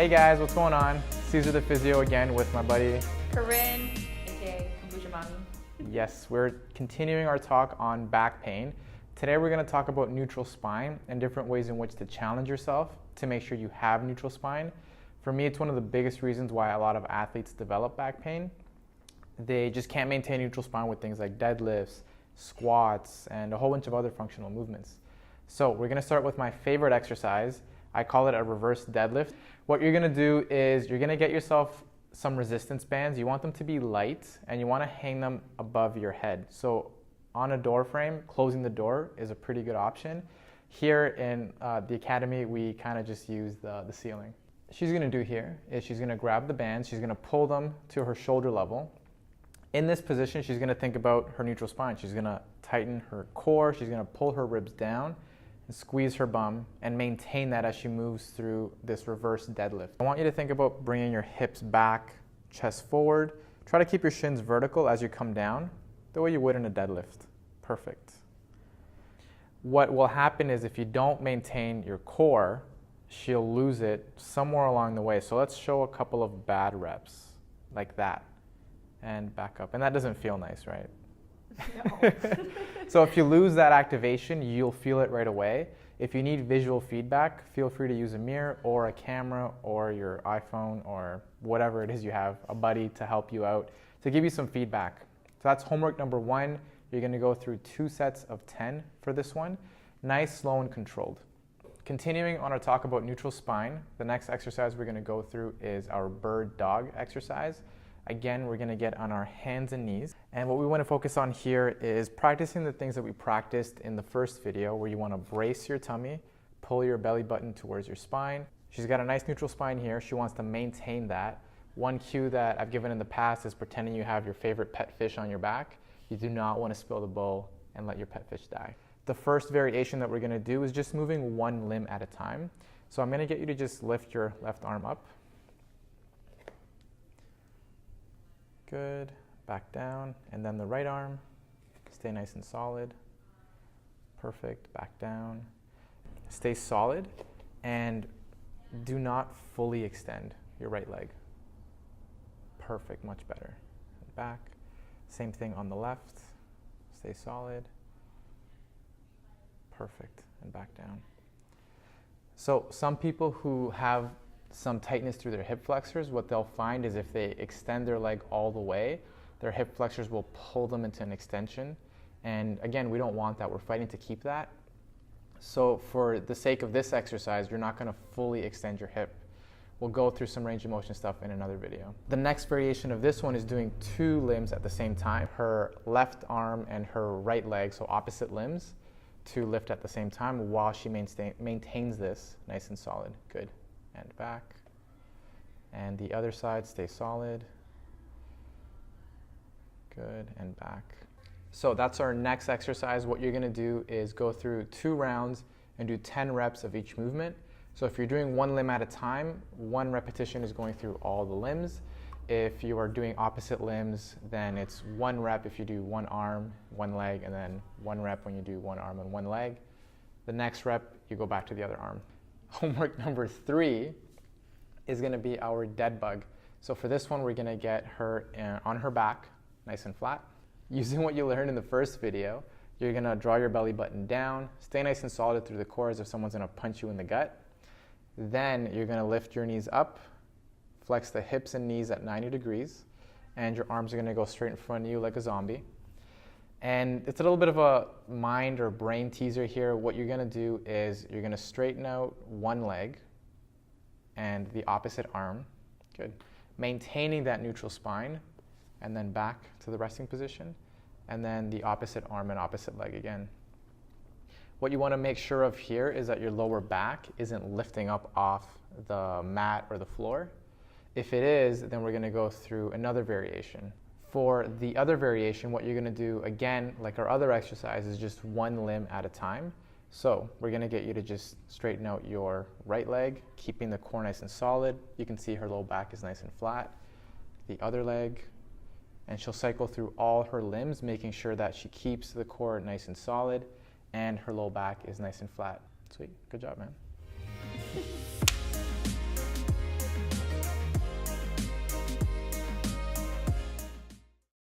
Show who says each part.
Speaker 1: Hey guys, what's going on? Caesar the Physio again with my buddy
Speaker 2: Keren, aka Kombucha Mommy.
Speaker 1: Yes, we're continuing our talk on back pain. Today we're going to talk about neutral spine and different ways in which to challenge yourself to make sure you have neutral spine. For me, it's one of the biggest reasons why a lot of athletes develop back pain. They just can't maintain neutral spine with things like deadlifts, squats, and a whole bunch of other functional movements. So we're going to start with my favorite exercise. I call it a reverse deadlift. What you're going to do is you're going to get yourself some resistance bands. You want them to be light and you want to hang them above your head. So on a door frame, closing the door is a pretty good option. Here in the academy, we kind of just use the ceiling. She's going to do here is she's going to grab the bands, she's going to pull them to her shoulder level. In this position, she's going to think about her neutral spine. She's going to tighten her core, she's going to pull her ribs down and squeeze her bum and maintain that as she moves through this reverse deadlift. I want you to think about bringing your hips back, chest forward. Try to keep your shins vertical as you come down, the way you would in a deadlift. Perfect. What will happen is if you don't maintain your core, she'll lose it somewhere along the way. So let's show a couple of bad reps like that and back up. And that doesn't feel nice, right?
Speaker 2: No.
Speaker 1: So if you lose that activation, you'll feel it right away. If you need visual feedback, feel free to use a mirror or a camera or your iPhone or whatever it is you have, a buddy to help you out, to give you some feedback. So that's homework number 1. You're going to go through 2 sets of 10 for this one. Nice, slow, and controlled. Continuing on our talk about neutral spine, the next exercise we're going to go through is our bird dog exercise. Again, we're going to get on our hands and knees. And what we want to focus on here is practicing the things that we practiced in the first video, where you want to brace your tummy, pull your belly button towards your spine. She's got a nice neutral spine here. She wants to maintain that. One cue that I've given in the past is pretending you have your favorite pet fish on your back. You do not want to spill the bowl and let your pet fish die. The first variation that we're going to do is just moving one limb at a time. So I'm going to get you to just lift your left arm up. Good. Back down. And then the right arm. Stay nice and solid. Perfect. Back down. Stay solid and do not fully extend your right leg. Perfect. Much better. Back. Same thing on the left. Stay solid. Perfect. And back down. So some people who have some tightness through their hip flexors, what they'll find is if they extend their leg all the way, their hip flexors will pull them into an extension. And again, we don't want that. We're fighting to keep that. So for the sake of this exercise, you're not going to fully extend your hip. We'll go through some range of motion stuff in another video. The next variation of this one is doing 2 limbs at the same time. Her left arm and her right leg, so opposite limbs, to lift at the same time while she maintains this nice and solid. Good. And back. And the other side, stay solid. Good. And back. So that's our next exercise. What you're going to do is go through 2 rounds and do 10 reps of each movement. So if you're doing 1 limb at a time, 1 repetition is going through all the limbs. If you are doing opposite limbs, then it's 1 rep if you do 1 arm, 1 leg, and then 1 rep when you do 1 arm and 1 leg. The next rep, you go back to the other arm. Homework number 3 is going to be our dead bug. So for this one, we're going to get her on her back, nice and flat. Using what you learned in the first video, you're going to draw your belly button down, stay nice and solid through the core as if someone's going to punch you in the gut. Then you're going to lift your knees up, flex the hips and knees at 90 degrees, and your arms are going to go straight in front of you like a zombie. And it's a little bit of a mind or brain teaser here. What you're going to do is you're going to straighten out 1 leg and the opposite arm. Good. Maintaining that neutral spine, and then back to the resting position, and then the opposite arm and opposite leg again. What you want to make sure of here is that your lower back isn't lifting up off the mat or the floor. If it is, then we're going to go through another variation. For the other variation, what you're going to do, again, like our other exercise, is just 1 limb at a time. So we're going to get you to just straighten out your right leg, keeping the core nice and solid. You can see her low back is nice and flat. The other leg, and she'll cycle through all her limbs, making sure that she keeps the core nice and solid and her low back is nice and flat. Sweet. Good job, man.